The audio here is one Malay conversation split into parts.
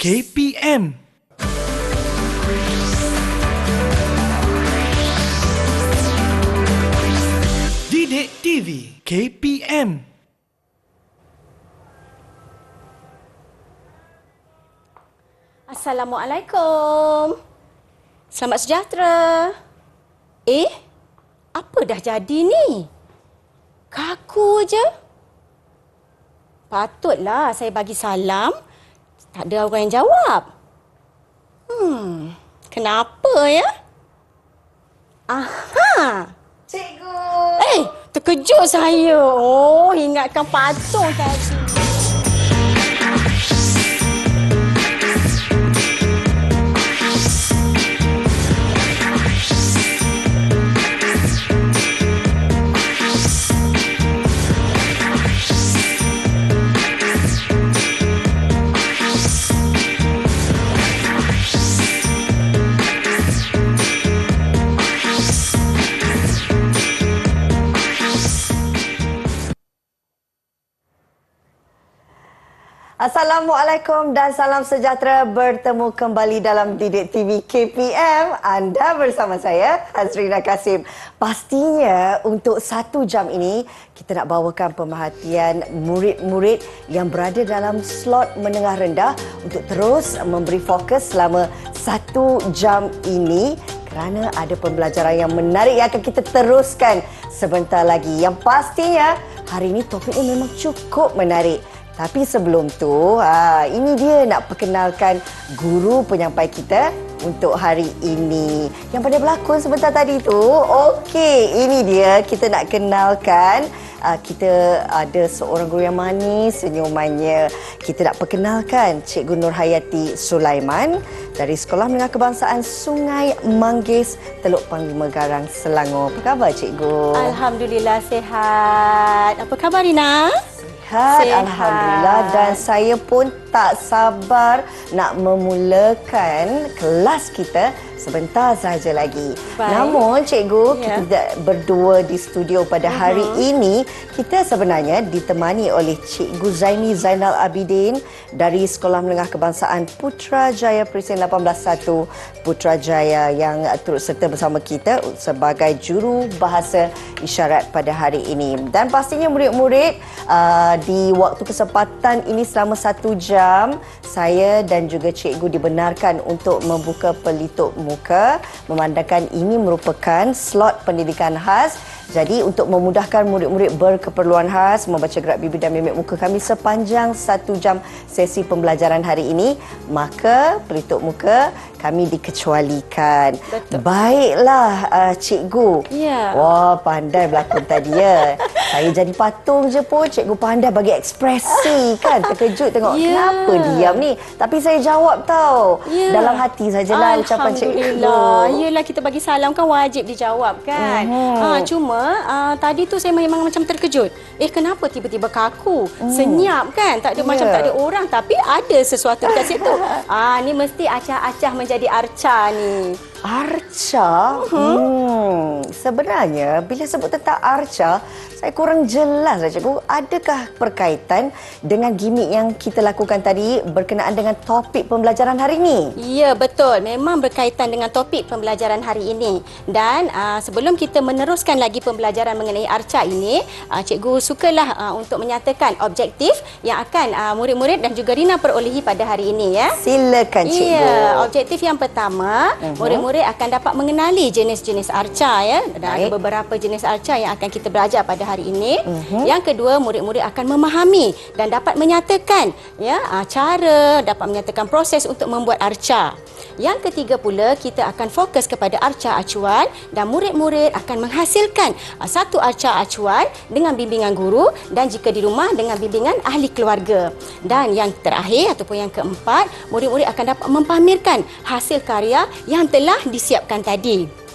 KPM. Didik TV KPM. Assalamualaikum. Selamat sejahtera. Apa dah jadi ni? Kaku je. Patutlah saya bagi salam, tak ada orang yang jawab. Kenapa ya? Aha. Cikgu. Terkejut saya. Oh, ingatkan patung tadi. Assalamualaikum dan salam sejahtera, bertemu kembali dalam Didik TV KPM. Anda bersama saya, Hazrina Kasim. Pastinya untuk 1 jam ini, kita nak bawakan pemerhatian murid-murid yang berada dalam slot menengah rendah untuk terus memberi fokus selama 1 jam ini kerana ada pembelajaran yang menarik yang akan kita teruskan sebentar lagi. Yang pastinya, hari ini topiknya memang cukup menarik. Tapi sebelum tu, ini dia nak perkenalkan guru penyampai kita untuk hari ini. Yang pada berlakon sebentar tadi tu. Okey, ini dia kita nak kenalkan. Kita ada seorang guru yang manis senyumannya. Kita nak perkenalkan Cikgu Nurhayati Sulaiman dari Sekolah Menengah Kebangsaan Sungai Manggis, Teluk Panglima Garang, Selangor. Apa khabar Cikgu? Alhamdulillah sihat. Apa khabar Rina? Sihat, Alhamdulillah, dan saya pun tak sabar nak memulakan kelas kita sebentar sahaja lagi. Baik. Namun cikgu, kita tidak berdua di studio pada hari ini. Kita sebenarnya ditemani oleh Cikgu Zaini Zainal Abidin dari Sekolah Menengah Kebangsaan Putrajaya Presiden 181 Putrajaya yang turut serta bersama kita sebagai juru bahasa isyarat pada hari ini. Dan pastinya murid-murid di waktu kesempatan ini selama 1 jam, saya dan juga cikgu dibenarkan untuk membuka pelitup muka, memandangkan ini merupakan slot pendidikan khas. Jadi untuk memudahkan murid-murid berkeperluan khas membaca gerak bibir dan mimik muka kami sepanjang 1 jam sesi pembelajaran hari ini, maka pelitup muka kami dikecualikan. Betul. Baiklah cikgu. Ya. Wah, pandai berlakon tadi ya. Saya jadi patung je pun cikgu pandai bagi ekspresi kan. Terkejut tengok kenapa diam ni. Tapi saya jawab tau. Dalam hati sajalah ucapan cikgu. Alhamdulillah. Yelah, kita bagi salam kan wajib dijawab kan. Cuma tadi tu saya memang macam terkejut. Kenapa tiba-tiba kaku? Senyap kan? Tak ada macam tak ada orang, tapi ada sesuatu kat situ. Ni mesti acah-acah menjadi arca ni. Arca? Sebenarnya bila sebut tentang arca, saya kurang jelas lah cikgu. Adakah berkaitan dengan gimmick yang kita lakukan tadi berkenaan dengan topik pembelajaran hari ini? Ya, betul. Memang berkaitan dengan topik pembelajaran hari ini. Dan sebelum kita meneruskan lagi pembelajaran mengenai arca ini, cikgu sukalah untuk menyatakan objektif yang akan murid-murid dan juga Rina perolehi pada hari ini ya. Silakan cikgu. Ya, objektif yang pertama, murid-murid akan dapat mengenali jenis-jenis arca ya. Dan ada beberapa jenis arca yang akan kita belajar pada hari ini. Yang kedua, murid-murid akan memahami dan dapat menyatakan ya cara, dapat menyatakan proses untuk membuat arca. Yang ketiga pula, kita akan fokus kepada arca acuan dan murid-murid akan menghasilkan satu arca acuan dengan bimbingan guru dan jika di rumah dengan bimbingan ahli keluarga. Dan yang terakhir ataupun yang keempat, murid-murid akan dapat mempamerkan hasil karya yang telah disiapkan tadi.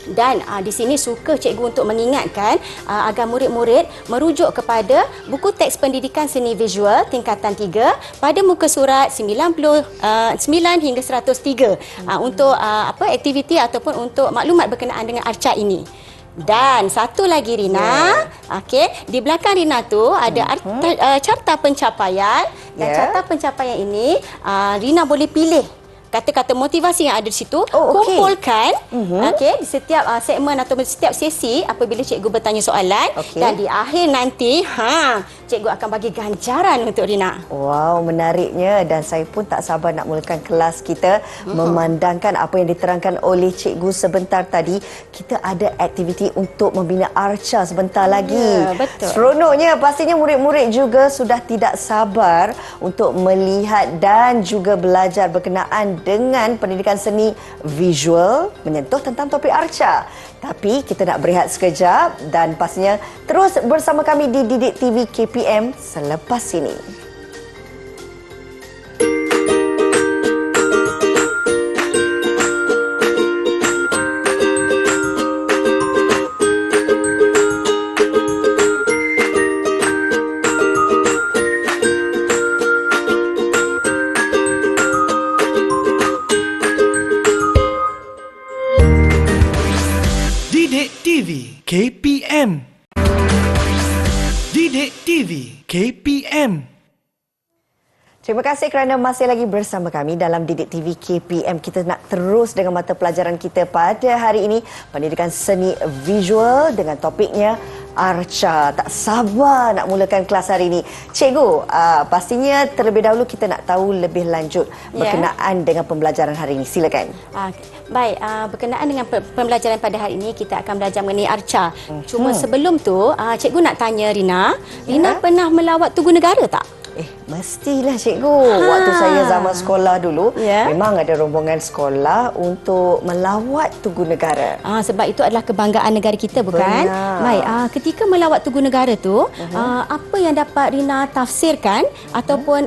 Dan di sini suka cikgu untuk mengingatkan agar murid-murid merujuk kepada buku teks pendidikan seni visual tingkatan 3 pada muka surat 99 hingga 103 untuk aktiviti ataupun untuk maklumat berkenaan dengan arca ini. Dan satu lagi Rina, okey, di belakang Rina tu ada carta pencapaian. Dan carta pencapaian ini Rina boleh pilih kata-kata motivasi yang ada di situ, kumpulkan okey di setiap segmen atau setiap sesi apabila cikgu bertanya soalan, dan di akhir nanti cikgu akan bagi ganjaran untuk Rina. Wow, menariknya, dan saya pun tak sabar nak mulakan kelas kita. Memandangkan apa yang diterangkan oleh cikgu sebentar tadi, kita ada aktiviti untuk membina Arca sebentar lagi. Ya, betul. Seronoknya, pastinya murid-murid juga sudah tidak sabar untuk melihat dan juga belajar berkenaan dengan pendidikan seni visual menyentuh tentang topik Arca. Tapi kita nak berehat sekejap dan pastinya terus bersama kami di Didik TV KPM selepas ini. Didik TV KPM. Didik TV KPM. Terima kasih kerana masih lagi bersama kami dalam Didik TV KPM. Kita nak terus dengan mata pelajaran kita pada hari ini, pendidikan seni visual dengan topiknya Arca. Tak sabar nak mulakan kelas hari ini. Cikgu, pastinya terlebih dahulu kita nak tahu lebih lanjut berkenaan dengan pembelajaran hari ini. Silakan. Baik, berkenaan dengan pembelajaran pada hari ini, kita akan belajar mengenai Arca. Cuma sebelum tu, cikgu nak tanya Rina, Rina pernah melawat Tugu Negara tak? Mestilah cikgu. Waktu saya zaman sekolah dulu, memang ada rombongan sekolah untuk melawat Tugu Negara. Sebab itu adalah kebanggaan negara kita, bukan? Benar. Baik, ketika melawat Tugu Negara tu, apa yang dapat Rina tafsirkan ataupun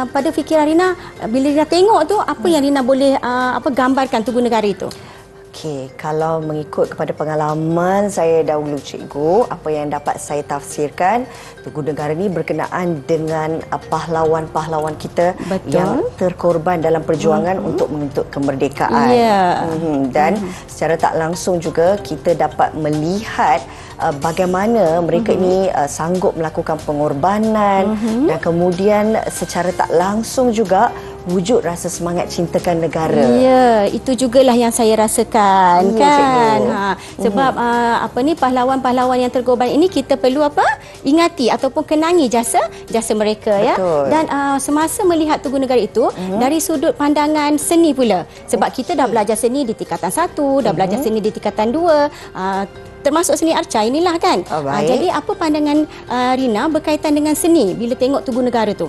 pada fikiran Rina bila Rina tengok tu, apa yang Rina boleh gambarkan Tugu Negara itu? Okey, kalau mengikut kepada pengalaman saya dahulu cikgu, apa yang dapat saya tafsirkan, Tugu Negara ni berkenaan dengan pahlawan-pahlawan kita yang terkorban dalam perjuangan untuk menuntut kemerdekaan. Dan secara tak langsung juga kita dapat melihat bagaimana mereka ini sanggup melakukan pengorbanan dan kemudian secara tak langsung juga wujud rasa semangat cintakan negara. Ya, itu jugalah yang saya rasakan, kan. Sebab pahlawan-pahlawan yang terkorban ini kita perlu ingati ataupun kenangi jasa mereka. Betul. Dan semasa melihat Tugu Negara itu dari sudut pandangan seni pula. Sebab kita dah belajar seni di tingkatan 1, dah belajar seni di tingkatan 2. Termasuk seni Arca inilah, kan. Jadi apa pandangan Rina berkaitan dengan seni bila tengok Tugu Negara tu?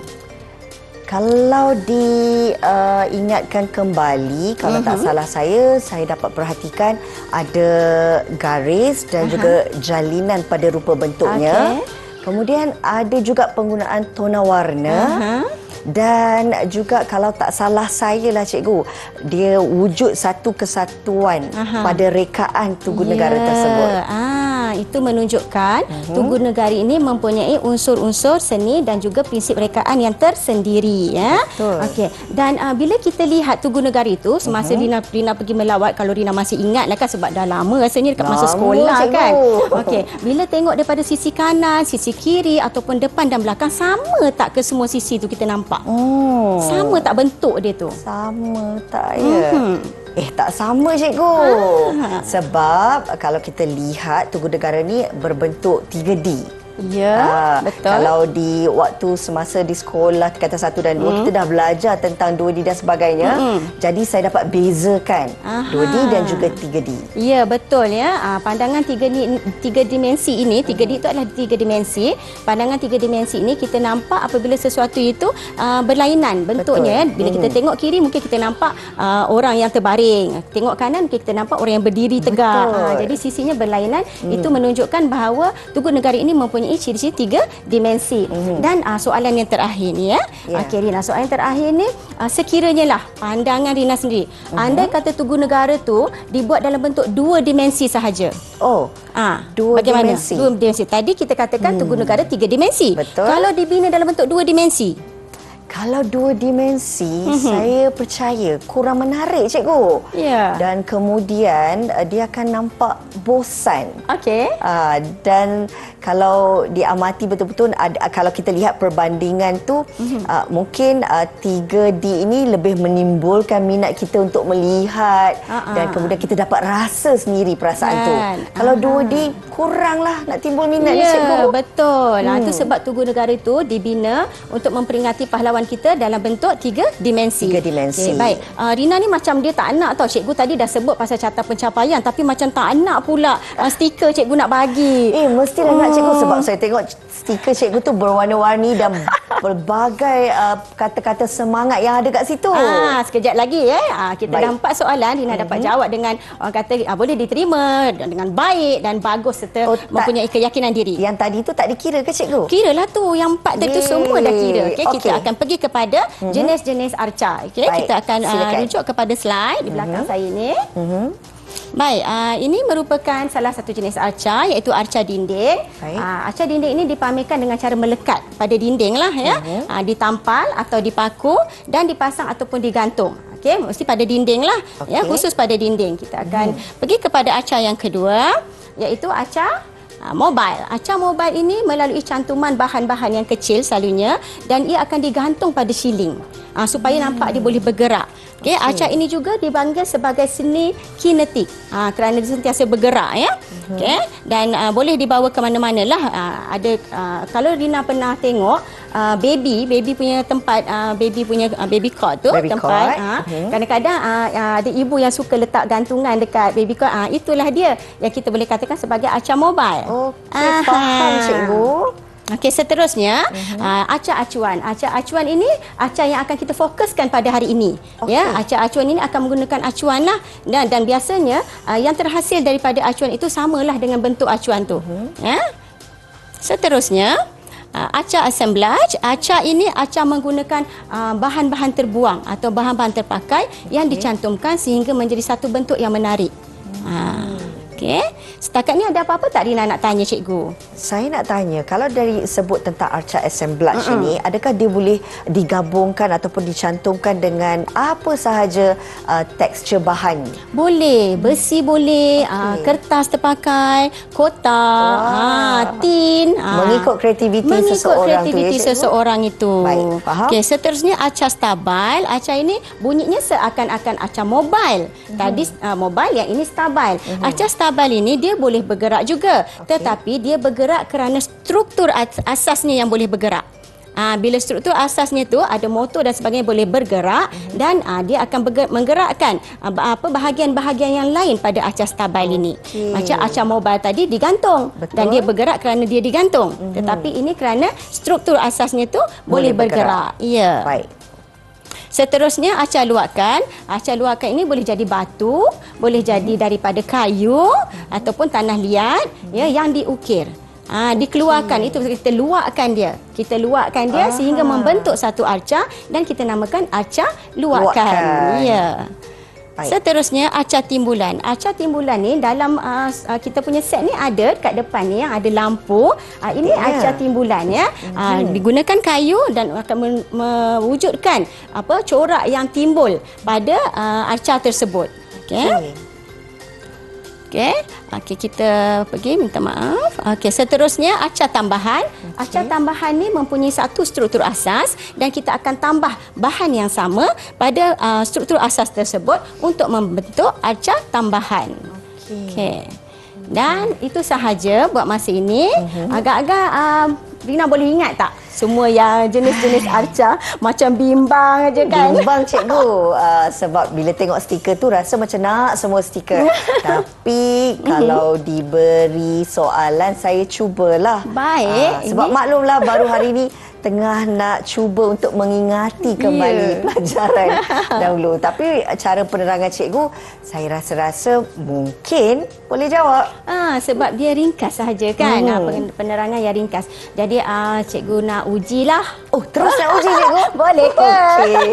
Kalau diingatkan kembali, kalau tak salah saya dapat perhatikan ada garis dan juga jalinan pada rupa bentuknya. Kemudian ada juga penggunaan tona warna. Dan juga kalau tak salah saya lah cikgu, dia wujud satu kesatuan pada rekaan Tugu Negara tersebut. Itu menunjukkan Tugu Negara ini mempunyai unsur-unsur seni dan juga prinsip rekaan yang tersendiri. Okey. Dan bila kita lihat Tugu Negara itu, semasa Rina pergi melawat, kalau Rina masih ingat lah, kan, sebab dah lama rasanya dekat masa sekolah, kan. Okey. Bila tengok daripada sisi kanan, sisi kiri ataupun depan dan belakang, sama tak ke semua sisi tu kita nampak? Sama tak bentuk dia tu? Sama tak ya? Tak sama cikgu. Sebab kalau kita lihat Tugu Negara ni berbentuk 3D. Ya, betul. Kalau di waktu semasa di sekolah tingkatan 1 dan 2 kita dah belajar tentang 2D dan sebagainya. Jadi saya dapat bezakan 2D dan juga 3D. Ya, betul ya. Pandangan tiga dimensi ini, 3D itu adalah 3 dimensi. Pandangan 3 dimensi ini kita nampak apabila sesuatu itu berlainan bentuknya. Bila kita tengok kiri mungkin kita nampak orang yang terbaring. Tengok kanan mungkin kita nampak orang yang berdiri tegak. Jadi sisinya berlainan. Itu menunjukkan bahawa Tugu Negara ini mempunyai ciri-ciri 3 dimensi. Dan soalan yang terakhir ni Okey Rina, soalan yang terakhir ni sekiranya lah pandangan Rina sendiri, andai kata Tugu Negara tu dibuat dalam bentuk 2 dimensi sahaja. Bagaimana? Dimensi. 2 dimensi. Tadi kita katakan Tugu Negara 3 dimensi. Betul. Kalau dibina dalam bentuk 2 dimensi, Kalau dua dimensi, saya percaya kurang menarik, cikgu. Ya. Dan kemudian dia akan nampak bosan. Okey. Dan kalau diamati betul-betul, kalau kita lihat perbandingan tu, mungkin 3D ini lebih menimbulkan minat kita untuk melihat dan kemudian kita dapat rasa sendiri perasaan tu. Kalau 2D kuranglah nak timbul minat ni, cikgu. Betul. Itu sebab Tugu Negara itu dibina untuk memperingati pahlawan kita dalam bentuk 3 dimensi. 3 dimensi. Okay, baik. Rina ni macam dia tak nak tau. Cikgu tadi dah sebut pasal carta pencapaian tapi macam tak nak pula stiker cikgu nak bagi. Mestilah nak, cikgu, sebab saya tengok stiker cikgu tu berwarna-warni dan berbagai kata-kata semangat yang ada kat situ. Sekejap lagi kita dah 4 soalan. Rina dapat jawab dengan orang kata boleh diterima dengan baik dan bagus serta mempunyai keyakinan diri. Yang tadi tu tak dikira ke, cikgu? Kiralah tu, yang 4 tadi tu semua dah kira. Kita akan pergi kepada jenis-jenis arca. Kita akan rujuk kepada slide di belakang saya ni. Baik, ini merupakan salah satu jenis arca, iaitu arca dinding. Arca dinding ini dipamerkan dengan cara melekat pada dinding lah ya. Ditampal atau dipaku dan dipasang ataupun digantung. Okey, mesti pada dinding lah ya, khusus pada dinding. Kita akan pergi kepada arca yang kedua, iaitu arca mobile. Arca mobile ini melalui cantuman bahan-bahan yang kecil selalunya dan ia akan digantung pada siling supaya nampak dia boleh bergerak. Okey, arca ini juga dipanggil sebagai seni kinetik kerana dia sentiasa bergerak ya. Okey, dan boleh dibawa ke mana-mana lah. Kalau Rina pernah tengok baby punya tempat, baby punya baby cot tu, tempat kadang-kadang ada ibu yang suka letak gantungan dekat baby cot. Itulah dia yang kita boleh katakan sebagai arca mobile. Okey, faham, cikgu. Okey, seterusnya arca acuan. Arca acuan ini arca yang akan kita fokuskan pada hari ini. Ya, arca acuan ini akan menggunakan acuan lah dan biasanya yang terhasil daripada acuan itu samalah dengan bentuk acuan tu. Ya. Seterusnya arca assemblage. Arca ini arca menggunakan bahan-bahan terbuang atau bahan-bahan terpakai yang dicantumkan sehingga menjadi satu bentuk yang menarik. Okey. Setakat ni ada apa-apa tak Rina nak tanya cikgu? Saya nak tanya, kalau dari sebut tentang arca assemblage ini, adakah dia boleh digabungkan ataupun dicantumkan dengan apa sahaja tekstur bahan? Boleh, besi boleh, kertas terpakai, kotak, tin. Mengikut kreativiti seseorang itu. Baik, faham. Okey, seterusnya arca stabile. Arca ini bunyinya seakan-akan arca mobile. Tadi mobile, yang ini stabile. Arca stabile ini dia boleh bergerak juga, tetapi dia bergerak kerana struktur asasnya yang boleh bergerak. Bila struktur asasnya tu ada motor dan sebagainya boleh bergerak dan dia akan menggerakkan bahagian-bahagian yang lain pada arca stabile ini. Macam arca mobile tadi digantung. Dan dia bergerak kerana dia digantung. Tetapi ini kerana struktur asasnya tu boleh bergerak. Ya. Baik. Seterusnya arca luakan. Arca luakan ini boleh jadi batu, boleh jadi daripada kayu ataupun tanah liat ya, yang diukir. Dikeluarkan, itu kita luakkan dia. Kita luakkan dia sehingga membentuk satu arca dan kita namakan arca luakan. Ya. Baik. Seterusnya arca timbulan. Arca timbulan ni dalam kita punya set ni ada kat depan ni yang ada lampu. Ini arca timbulan ya. Digunakan kayu dan akan mewujudkan corak yang timbul pada arca tersebut. Okey. Okey, kita pergi minta maaf. Okey, seterusnya arca tambahan. Arca tambahan ni mempunyai satu struktur asas dan kita akan tambah bahan yang sama pada struktur asas tersebut untuk membentuk arca tambahan. Okey. Dan itu sahaja buat masa ini. Agak-agak Rina boleh ingat tak semua yang jenis-jenis arca? Macam bimbang aja kan? Bimbang, cikgu. Sebab bila tengok stiker tu rasa macam nak semua stiker. Tapi kalau diberi soalan, saya cubalah. Baik. Sebab maklumlah baru hari ini tengah nak cuba untuk mengingati kembali pelajaran dahulu. Tapi cara penerangan cikgu, saya rasa-rasa mungkin boleh jawab. Sebab dia ringkas sahaja kan. Penerangan yang ringkas. Jadi cikgu nak ujilah. Terus nak uji, cikgu? Boleh ke? Okey.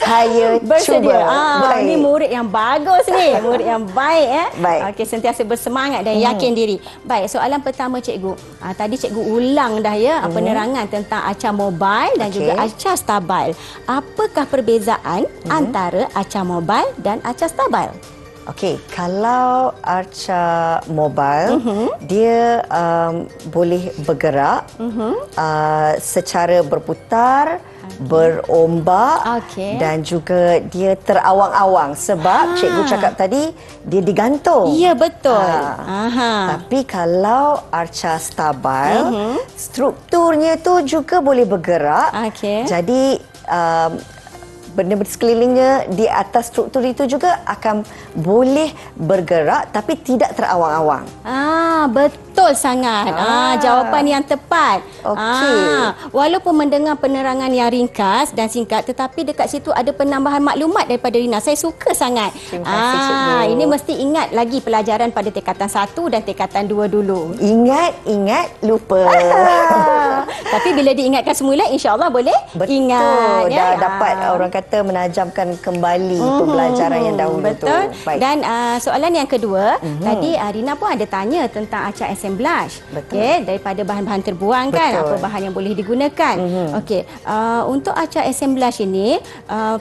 Saya bersedia. cuba. Ini murid yang bagus ni. Murid yang baik. Baik. Okey, sentiasa bersemangat dan yakin diri. Baik, soalan pertama cikgu. Tadi cikgu ulang dah ya penerangan tentang arca mobile dan juga arca stabil. Apakah perbezaan antara arca mobile dan arca stabil? Okey, kalau arca mobile, dia boleh bergerak secara berputar, berombak dan juga dia terawang-awang sebab cikgu cakap tadi dia digantung. Ya, betul. Tapi kalau arca stabil, strukturnya tu juga boleh bergerak. Jadi benda-benda sekelilingnya di atas struktur itu juga akan boleh bergerak tapi tidak terawang-awang. Betul sangat. Jawapan yang tepat. Walaupun mendengar penerangan yang ringkas dan singkat, tetapi dekat situ ada penambahan maklumat daripada Rina. Saya suka sangat. Terima kasih, Cikgu. Ini mesti ingat lagi pelajaran pada tingkatan 1 dan tingkatan 2 dulu. Ingat, lupa. Tapi bila diingatkan semula, insya-Allah boleh ingat. Dah dapat orang kata menajamkan kembali pembelajaran yang dahulu tu. Baik. Dan soalan yang kedua, tadi Rina pun ada tanya tentang arca assemblage. Daripada bahan-bahan terbuang kan, apa bahan yang boleh digunakan. Untuk arca assemblage ini,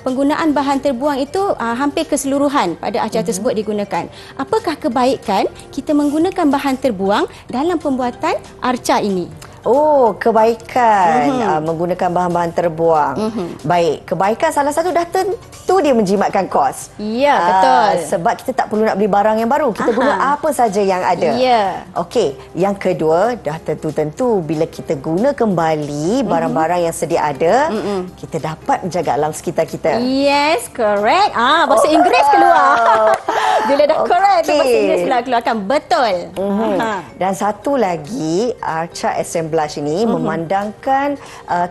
penggunaan bahan terbuang itu hampir keseluruhan pada arca tersebut digunakan. Apakah kebaikan kita menggunakan bahan terbuang dalam pembuatan arca ini? Kebaikan menggunakan bahan-bahan terbuang. Baik, kebaikan salah satu dah tentu dia menjimatkan kos. Ya, betul. Sebab kita tak perlu nak beli barang yang baru. Kita guna apa saja yang ada. Ya. Okey, yang kedua dah tentu-tentu bila kita guna kembali barang-barang yang sedia ada, kita dapat menjaga alam sekitar kita. Yes, correct. Bahasa Inggeris keluar. Bila dah correct, bahasa Inggeris keluarkan. Betul. Dan satu lagi, arca assemblage ini memandangkan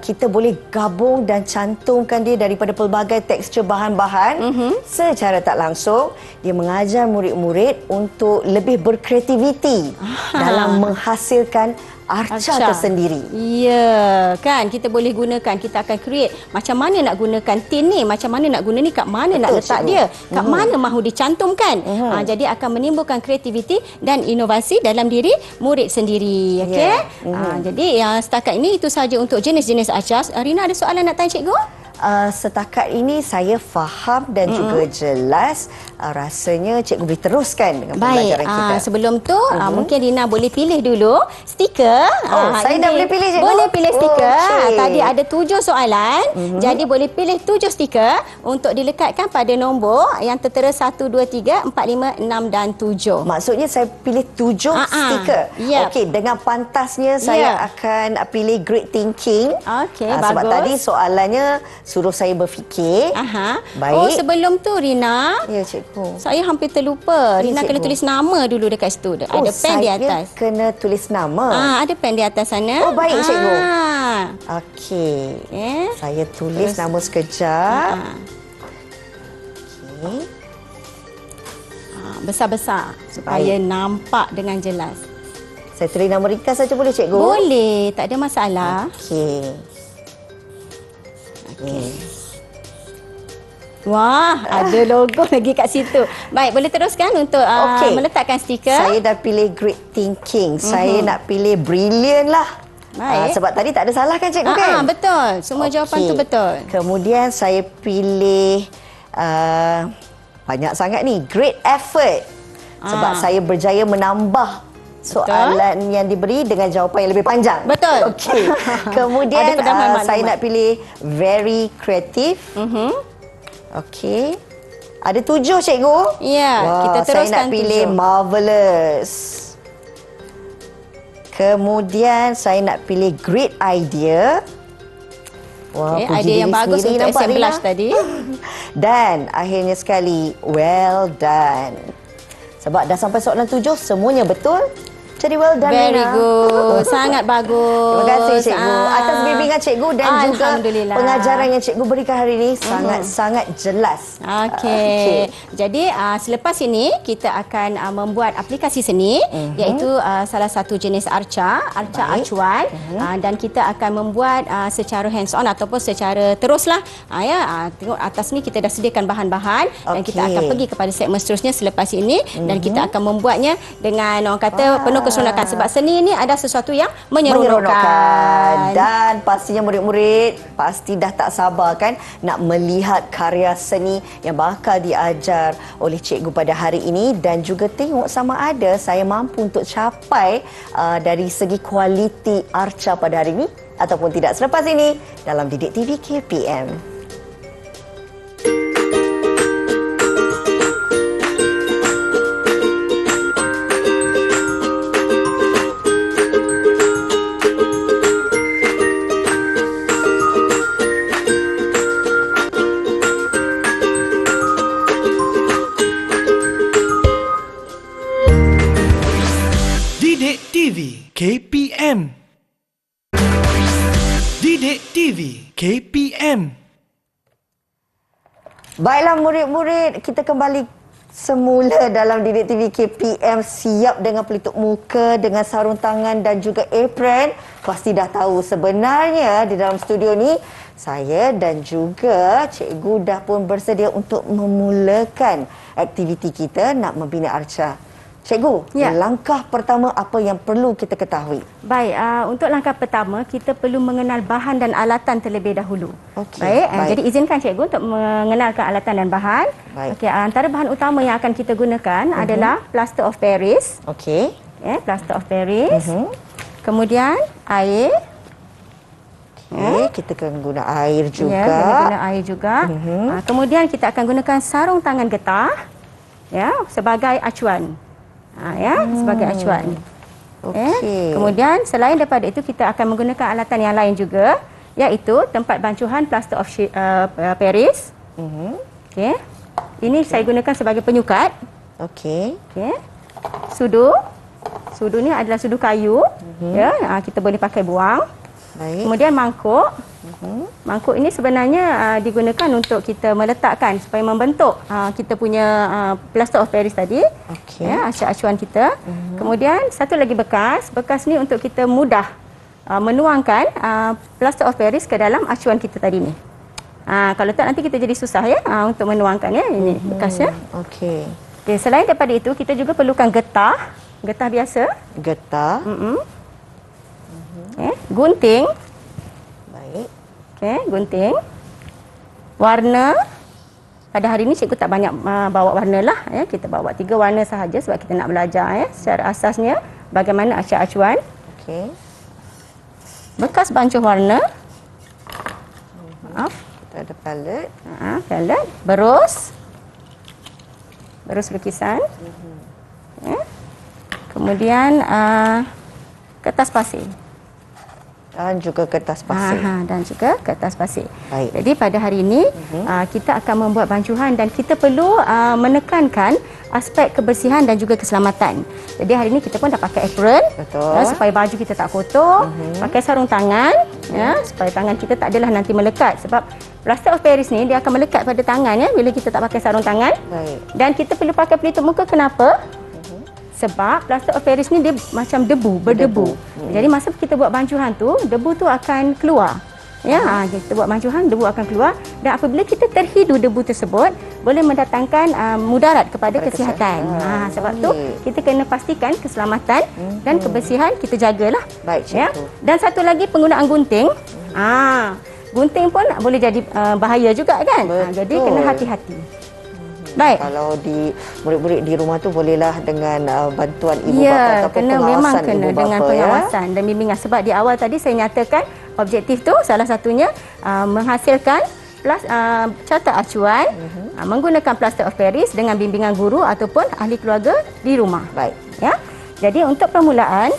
kita boleh gabung dan cantumkan dia daripada pelbagai tekstur bahan-bahan secara tak langsung. Dia mengajar murid-murid untuk lebih berkreativiti dalam menghasilkan arca tersendiri. Ya, kan kita boleh gunakan, kita akan create macam mana nak gunakan tin ni, macam mana nak guna ni, kat mana nak letak dia, kat mana mahu dicantumkan. Jadi akan menimbulkan kreativiti dan inovasi dalam diri murid sendiri. Jadi setakat ini itu saja untuk jenis-jenis arca. Rina ada soalan nak tanya cikgu? Setakat ini saya faham dan juga jelas. Rasanya cikgu boleh teruskan dengan pembelajaran kita. Sebelum tu mungkin Rina boleh pilih dulu stiker. Saya dah boleh pilih, cikgu? Boleh pilih stiker. Tadi ada 7 soalan. Jadi boleh pilih 7 stiker untuk dilekatkan pada nombor yang tertera 1, 2, 3, 4, 5, 6 dan 7. Maksudnya saya pilih 7 stiker. Okey, dengan pantasnya saya akan pilih great thinking. Sebab tadi soalannya suruh saya berfikir. Baik. Sebelum tu Rina. Ya, cikgu. Saya hampir terlupa. Rina kena tulis nama dulu dekat situ. Ada pen di atas. Saya kena tulis nama. Ada pen di atas sana. Baik, cikgu. Okey. Saya tulis nama sekejap. Besar-besar supaya nampak dengan jelas. Saya tulis nama ringkas saja boleh, cikgu? Boleh, tak ada masalah. Okey. Wah, ada logo lagi kat situ. Baik, boleh teruskan untuk meletakkan stiker. Saya dah pilih great thinking. Saya nak pilih brilliant lah. Baik. Sebab tadi tak ada salah kan, cikgu kan? Betul. Semua jawapan tu betul. Kemudian saya pilih banyak sangat ni, great effort. Sebab saya berjaya menambah soalan yang diberi dengan jawapan yang lebih panjang. Betul. Okey. Kemudian saya nak pilih very creative. Okey. Ada 7, cikgu. Ya, kita teruskan. Saya nak pilih 7. Marvelous. Kemudian saya nak pilih great idea. Idea yang bagus untuk assemblage tadi. Dan akhirnya sekali, well done. Sebab dah sampai soalan 7, semuanya betul. Jadi well done, Very Rina. good. Sangat bagus. Terima kasih, cikgu. Atas bimbingan cikgu dan juga pengajaran yang cikgu berikan hari ini sangat-sangat jelas. Okey. Jadi selepas ini kita akan membuat aplikasi seni iaitu salah satu jenis arca acuan dan kita akan membuat secara hands on ataupun secara teruslah. Tengok atas ni kita dah sediakan bahan-bahan dan kita akan pergi kepada segmen seterusnya selepas ini dan kita akan membuatnya dengan orang kata penuh mempersonokkan sebab seni ini ada sesuatu yang menyeronokkan. Dan pastinya murid-murid pasti dah tak sabar kan nak melihat karya seni yang bakal diajar oleh cikgu pada hari ini dan juga tengok sama ada saya mampu untuk capai dari segi kualiti arca pada hari ini ataupun tidak. Selepas ini dalam Didik TV KPM. Didik TV KPM. Didik TV KPM. Baiklah murid-murid, kita kembali semula dalam Didik TV KPM, siap dengan pelitup muka, dengan sarung tangan dan juga apron. Pasti dah tahu sebenarnya di dalam studio ni saya dan juga cikgu dah pun bersedia untuk memulakan aktiviti kita nak membina arca. Cikgu, langkah pertama apa yang perlu kita ketahui? Baik, untuk langkah pertama kita perlu mengenal bahan dan alatan terlebih dahulu. Baik. Jadi izinkan cikgu untuk mengenalkan alatan dan bahan. Okey, antara bahan utama yang akan kita gunakan adalah plaster of Paris. Okey. Plaster of Paris. Kemudian air. Okey, kita akan guna air juga. Ya, guna air juga. Kemudian kita akan gunakan sarung tangan getah sebagai acuan. Sebagai acuan. Okey. Kemudian selain daripada itu kita akan menggunakan alatan yang lain juga, iaitu tempat bancuhan plaster of Paris. Okey. Ini saya gunakan sebagai penyukat. Okey. Sudu. Sudu ni adalah sudu kayu. Kita boleh pakai buang. Baik. Kemudian mangkuk. Mangkuk ini sebenarnya digunakan untuk kita meletakkan supaya membentuk kita punya plaster of Paris tadi. Okey. Acuan kita. Kemudian satu lagi bekas. Bekas ni untuk kita mudah menuangkan plaster of Paris ke dalam acuan kita tadi ni. Kalau tak nanti kita jadi susah untuk menuangkan ini bekasnya. Okey. Okay, selain daripada itu kita juga perlukan getah. Getah biasa. Getah. Gunting. Baik. Gunting. Warna. Pada hari ini cikgu tak banyak bawa warna lah. Kita bawa 3 warna sahaja sebab kita nak belajar secara asasnya bagaimana acuan. Okey. Bekas bancuh warna. Kita ada palet. Palet. Berus. Berus lukisan. Kemudian kertas pasir. Dan juga kertas pasir. Dan juga kertas pasir. Baik. Jadi pada hari ini kita akan membuat bancuhan dan kita perlu menekankan aspek kebersihan dan juga keselamatan. Jadi hari ini kita pun dah pakai apron. Betul. Supaya baju kita tak kotor. Pakai sarung tangan supaya tangan kita tak adalah nanti melekat sebab plaster of Paris ni dia akan melekat pada tangan bila kita tak pakai sarung tangan. Baik. Dan kita perlu pakai pelitup muka. Kenapa? Sebab plaster of Paris ni dia macam debu, berdebu. Jadi masa kita buat bancuhan tu, debu tu akan keluar. Kita buat bancuhan, debu akan keluar dan apabila kita terhidu debu tersebut, boleh mendatangkan mudarat kepada kesihatan. Sebab tu kita kena pastikan keselamatan dan kebersihan kita jagalah. Baik, cikgu. Dan satu lagi penggunaan gunting. Gunting pun boleh jadi bahaya juga kan? Jadi kena hati-hati. Baik. Kalau di murid-murid di rumah tu bolehlah dengan bantuan ibu Ya, bapa ataupun memang pengawasan kena ibu bapa, dengan pengawasan dan bimbingan. Sebab di awal tadi saya nyatakan objektif tu salah satunya menghasilkan carta acuan menggunakan plaster of Paris dengan bimbingan guru ataupun ahli keluarga di rumah. Baik. Jadi untuk permulaan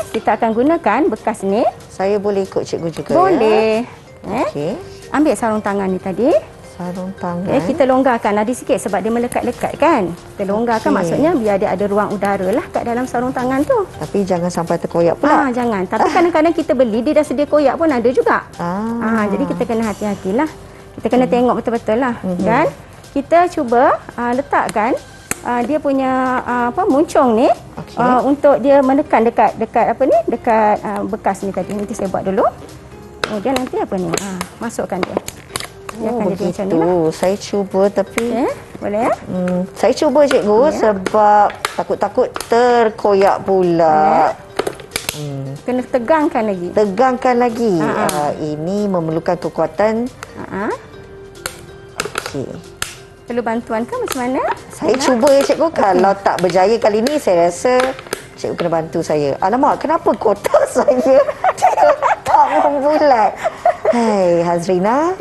kita akan gunakan bekas ni. Saya boleh ikut cikgu juga. Boleh. Okey. Ambil sarung tangan ni tadi. Sarung tangan. Kita longgarkan lagi sikit sebab dia melekat-lekat kan. Kita longgarkan maksudnya biar dia ada ruang udara lah kat dalam sarung tangan tu. Tapi jangan sampai terkoyak pula. Jangan. Tapi kadang-kadang kita beli dia dah sedia koyak pun ada juga. Jadi kita kena hati-hatilah. Kita kena tengok betul-betul lah. Kan? Kita cuba letakkan dia punya muncung ni untuk dia menekan dekat bekas ni tadi. Nanti saya buat dulu. Kemudian nanti masukkan dia. Dia akan jadi macam ni begitu. lah. Saya cuba tapi Okey, boleh ya? saya cuba cikgu sebab takut-takut terkoyak pula. Kena tegangkan lagi. Tegangkan lagi. Ini memerlukan kekuatan. Okey. Perlu bantuan ke macam mana? Saya cuba ya cikgu. Kalau tak berjaya kali ni, saya rasa cikgu kena bantu saya. Alamak, kenapa kotak saya tak membulat? Hai, Hazrina.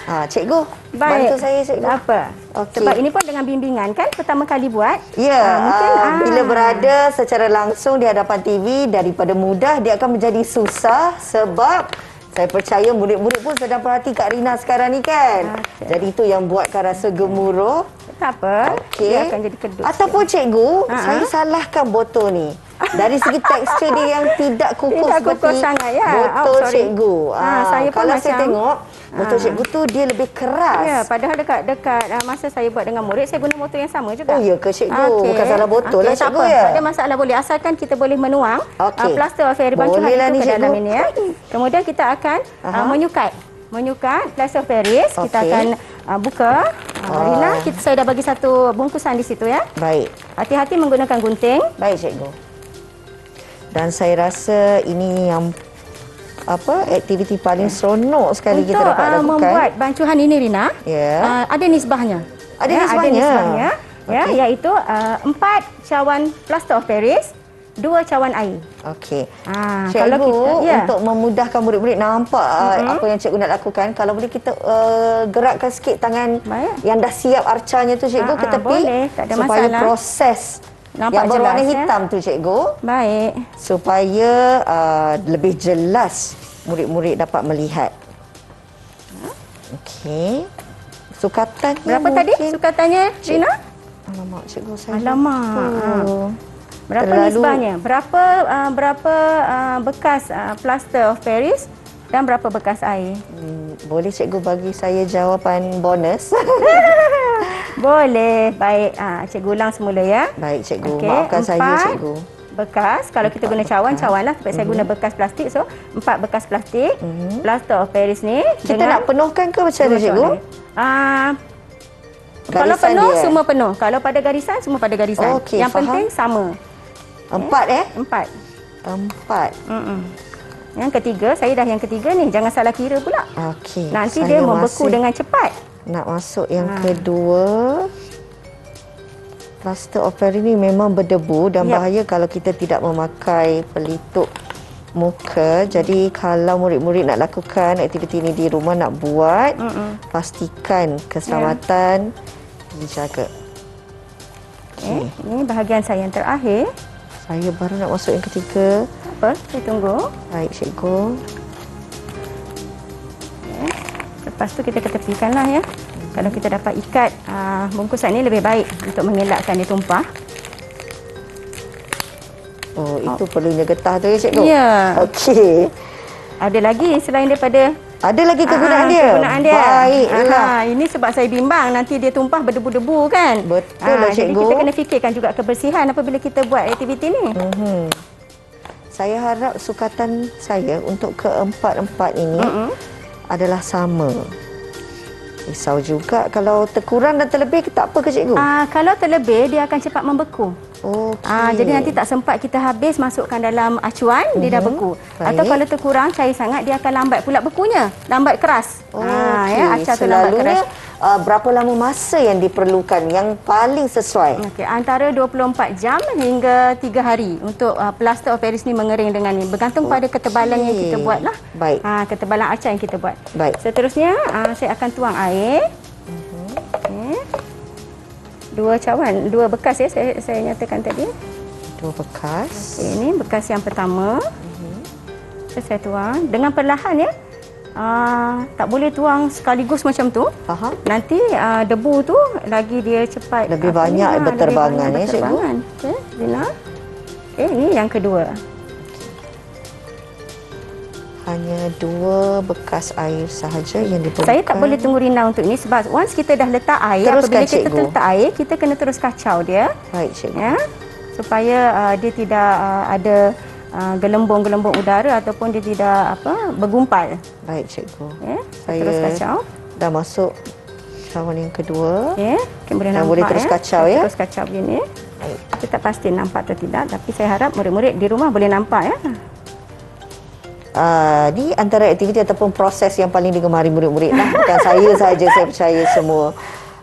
Cikgu, bantu saya cikgu. Tak apa. Okey. Sebab ini pun dengan bimbingan kan, pertama kali buat. Ya, Mungkin bila berada secara langsung di hadapan TV, daripada mudah dia akan menjadi susah sebab saya percaya murid-murid pun sedang perhati Kak Rina sekarang ni kan. Jadi itu yang buatkan rasa gemuruh. tak apa. Okey. Dia akan jadi kedut. Ataupun cikgu, saya salahkan botol ni. Dari segi tekstur dia yang tidak kukuh Tidak seperti kukuh sangat, ya. botol sorry. cikgu. Saya pun kalau saya macam- tengok, botol cikgu tu dia lebih keras. Ya, padahal dekat masa saya buat dengan murid, saya guna botol yang sama juga. Oh, ya ke cikgu? Okey. Bukan salah botol lah tak cikgu apa. ya? Tak ada masalah, boleh. Asalkan kita boleh menuang Okey. plaster of Paris bancuhan Bolehlah itu ni, ke cikgu. dalam ini ya. Kemudian kita akan menyukat plaster of Paris. Kita Okey. akan buka. Rina, saya dah bagi satu bungkusan di situ ya. Baik. Hati-hati menggunakan gunting. Baik cikgu. Dan saya rasa ini yang aktiviti paling seronok sekali Untuk kita dapat lakukan. membuat bancuhan ini Rina, Ya. ada nisbahnya. Ada Ya, nisbahnya? Ya, Okey. iaitu 4 cawan plaster of Paris, 2 cawan air. Okey. Kalau Cikgu, kita untuk memudahkan murid-murid nampak apa yang cikgu nak lakukan, kalau boleh kita gerakkan sikit tangan Baik. yang dah siap arcanya tu cikgu ke tepi boleh, tak ada supaya masalah. proses Nampak yang berwarna jelas, ya? hitam tu cikgu Baik. supaya lebih jelas murid-murid dapat melihat. Okey. Sukatannya Berapa tadi mungkin- sukatannya Rina? Alamak cikgu saya. Alamak. lupa. Berapa Terlalu- nisbahnya? Berapa bekas plaster of Paris dan berapa bekas air? Boleh cikgu bagi saya jawapan bonus? Boleh. Baik. Cikgu ulang semula ya. Baik cikgu, Okey, maafkan saya 4 cikgu. bekas. Kalau kita guna cawan lah. Sebab saya guna bekas plastik. So, 4 bekas plastik. Plaster of Paris ni. Kita nak penuhkan ke macam mana cikgu? Kalau Garisan penuh, dia. semua penuh. Kalau pada garisan, semua pada garisan. Okey, Yang faham. penting sama. 4 4. 4. Yang ketiga, saya dah yang ketiga ni. Jangan salah kira pula. Okey. Nanti saya dia membeku masih dengan cepat. nak masuk yang kedua. Plaster of Paris ni memang berdebu dan Yap. bahaya kalau kita tidak memakai pelitup muka. Jadi kalau murid-murid nak lakukan aktiviti ini di rumah, nak buat, pastikan keselamatan dijaga. Ini bahagian saya yang terakhir. Saya baru nak masuk yang ketiga. Tak apa, saya tunggu. Baik cikgu. Lepas tu kita ketepikanlah ya. Kalau kita dapat ikat bungkusan ini lebih baik untuk mengelakkan dia tumpah. Oh, itu perlunya getah tu ya cikgu? Ya. Okey. Ada lagi selain daripada Ada lagi kegunaan dia? kegunaan dia. Baiklah. Ini sebab saya bimbang nanti dia tumpah berdebu-debu kan. Betul lah, Jadi cikgu. kita kena fikirkan juga kebersihan apabila kita buat aktiviti ni. Saya harap sukatan saya untuk keempat-empat ini adalah sama. Risau juga kalau terkurang dan terlebih, tak apa ke cikgu? Kalau terlebih dia akan cepat membeku. Okey. Jadi nanti tak sempat kita habis masukkan dalam acuan, dia dah beku. Atau Baik. kalau terkurang cair sangat, dia akan lambat pula bekunya. Lambat keras. Okey. Acar tu lambat Selalunya keras. berapa lama masa yang diperlukan yang paling sesuai? Okey, antara 24 jam hingga 3 hari untuk plaster of Paris ni mengering dengan ni. Bergantung pada ketebalan yang kita buat lah. Baik. Ketebalan acar yang kita buat. Baik. Seterusnya, saya akan tuang air. Okey. 2 cawan, 2 bekas ya saya nyatakan tadi. 2 bekas. Okey, ini bekas yang pertama. Saya tuang dengan perlahan ya. Tak boleh tuang sekaligus macam tu. Faham? Nanti debu tu lagi dia cepat Lebih banyak berterbangan, ya, cikgu? berterbangan. Okey, Rina. Okey, ini yang kedua. Hanya 2 bekas air sahaja yang diperlukan. Saya tak boleh tunggu Rina untuk ini sebab once kita dah letak air, Teruskan, apabila kita cikgu. letak air, kita kena terus kacau dia. Baik cikgu. Ya. Supaya dia tidak ada gelembung-gelembung udara ataupun dia tidak bergumpal. Baik, cikgu. Okey, Saya terus kacau. dah masuk cawan yang kedua. Okey, boleh Dan nampak boleh terus kacau, ya? Terus kacau begini. Baik. Kita tak pasti nampak atau tidak, tapi saya harap murid-murid di rumah boleh nampak ya. Ni antara aktiviti ataupun proses yang paling digemari murid-murid lah. Bukan saya saja, saya percaya semua.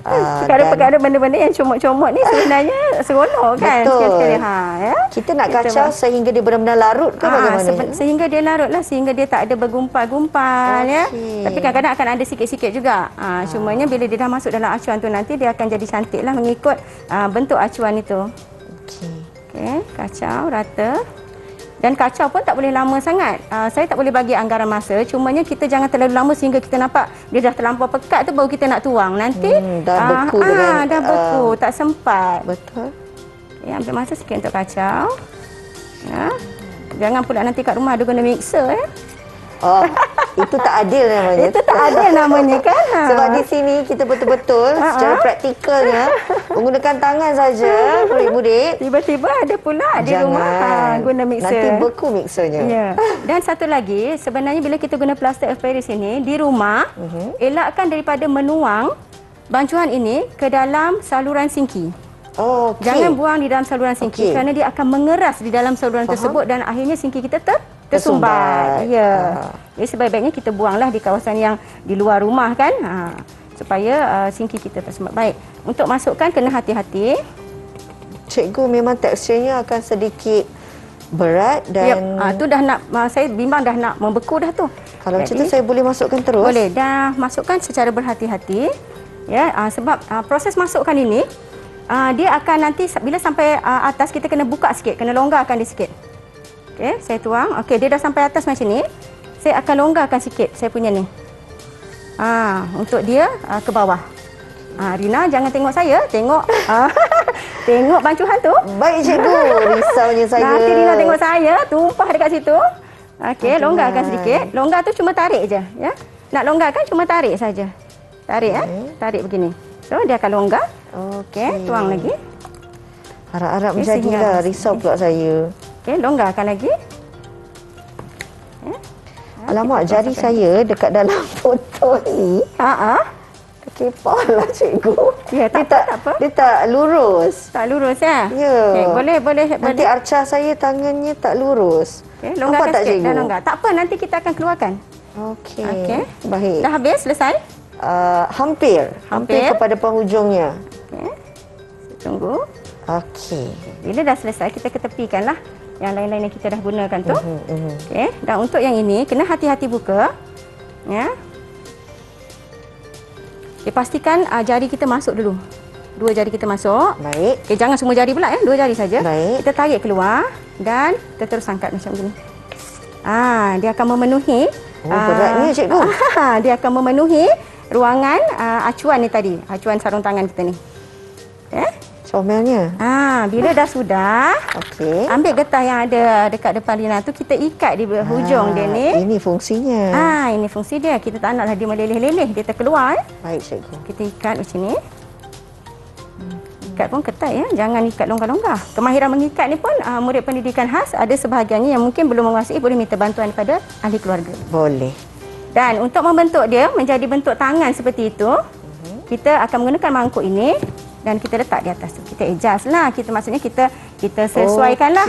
Perkara-perkara benda-benda yang comot-comot ni sebenarnya seronok kan. Betul. Sekali-sekali ya. Kita nak kacau sehingga dia benar-benar larut ke bagaimana? Sehingga dia larut lah, sehingga dia tak ada bergumpal-gumpal ya. Tapi kadang-kadang akan ada sikit-sikit juga. Cumanya bila dia dah masuk dalam acuan tu nanti dia akan jadi cantik lah mengikut bentuk acuan itu. Okey, kacau rata. Dan kacau pun tak boleh lama sangat. Saya tak boleh bagi anggaran masa. Cumanya kita jangan terlalu lama sehingga kita nampak dia dah terlampau pekat tu baru kita nak tuang. Nanti dah beku dengan dah beku, tak sempat. Betul. Okay, ambil masa sikit untuk kacau. Ya. Jangan pula nanti kat rumah ada guna mixer ya. Itu tak adil namanya. Itu tak adil namanya kan. Sebab di sini kita betul-betul secara praktikalnya menggunakan tangan saja murid-murid. Tiba-tiba ada pula di rumah guna mixer. Nanti beku mixernya. Ya. Dan satu lagi, sebenarnya bila kita guna plaster of Paris ini di rumah, elakkan daripada menuang bancuan ini ke dalam saluran sinki. Oh, okay. Jangan buang di dalam saluran sinki kerana dia akan mengeras di dalam saluran tersebut dan akhirnya sinki kita tersumbat. Ya. Jadi sebaik-baiknya kita buanglah di kawasan yang di luar rumah kan. Supaya sinki kita tersumbat. Baik. Untuk masukkan kena hati-hati. Cikgu, memang teksturnya akan sedikit berat dan tu dah nak saya bimbang dah nak membeku dah tu. Kalau macam tu saya boleh masukkan terus? Boleh. Dah masukkan secara berhati-hati. Ya, sebab proses masukkan ini dia akan nanti bila sampai atas kita kena buka sikit, kena longgarkan dia sikit. Okey, saya tuang. Okey, dia dah sampai atas macam ni. Saya akan longgarkan sikit saya punya ni. Untuk dia ke bawah. Rina jangan tengok saya, tengok tengok bancuhan tu. Baik cikgu, risaunya saya. Nanti Rina tengok saya, tumpah dekat situ. Okey, longgarkan sedikit. Longgar tu cuma tarik je, ya. Nak longgarkan cuma tarik saja. Tarik tarik begini. So dia akan longgar. Okey, tuang lagi. Harap-harap menjadilah, risau pula saya. Okey, longgarkan lagi. Alamak, jari saya dekat dalam foto ni. Terkepal lah cikgu. Ya, tak apa. Dia tak lurus. Tak lurus ya? Ya. Okey, boleh. Nanti arca saya tangannya tak lurus. Okey, longgarkan tak, sikit. cikgu? Dah longgar. Tak apa, nanti kita akan keluarkan. Okey. Baik. Dah habis, selesai? Hampir kepada penghujungnya. Okey. Tunggu. Okey. Bila dah selesai, kita ketepikanlah yang lain-lain yang kita dah gunakan tu. Okey. Dan untuk yang ini, kena hati-hati buka. Ya. Okay, pastikan jari kita masuk dulu. 2 jari kita masuk. Baik. Okey, jangan semua jari pula ya. 2 jari saja. Baik. Kita tarik keluar dan kita terus angkat macam ini. Dia akan memenuhi. Beratnya cikgu. Dia akan memenuhi ruangan acuan ni tadi. Acuan sarung tangan kita ni. Okey. Comelnya. Bila dah sudah, ambil getah yang ada dekat depan Rina tu, kita ikat di hujung dia ni. Ini fungsinya. Ini fungsi dia. Kita tak naklah dia meleleh-leleh, dia terkeluar. Baik cikgu. Kita ikat macam ni. Ikat pun ketat ya, jangan ikat longgar-longgar. Kemahiran mengikat ni pun murid pendidikan khas ada sebahagiannya yang mungkin belum menguasai, boleh minta bantuan daripada ahli keluarga. Boleh. Dan untuk membentuk dia menjadi bentuk tangan seperti itu, kita akan menggunakan mangkuk ini. Dan kita letak di atas tu. Kita adjust lah. Maksudnya kita sesuaikan lah.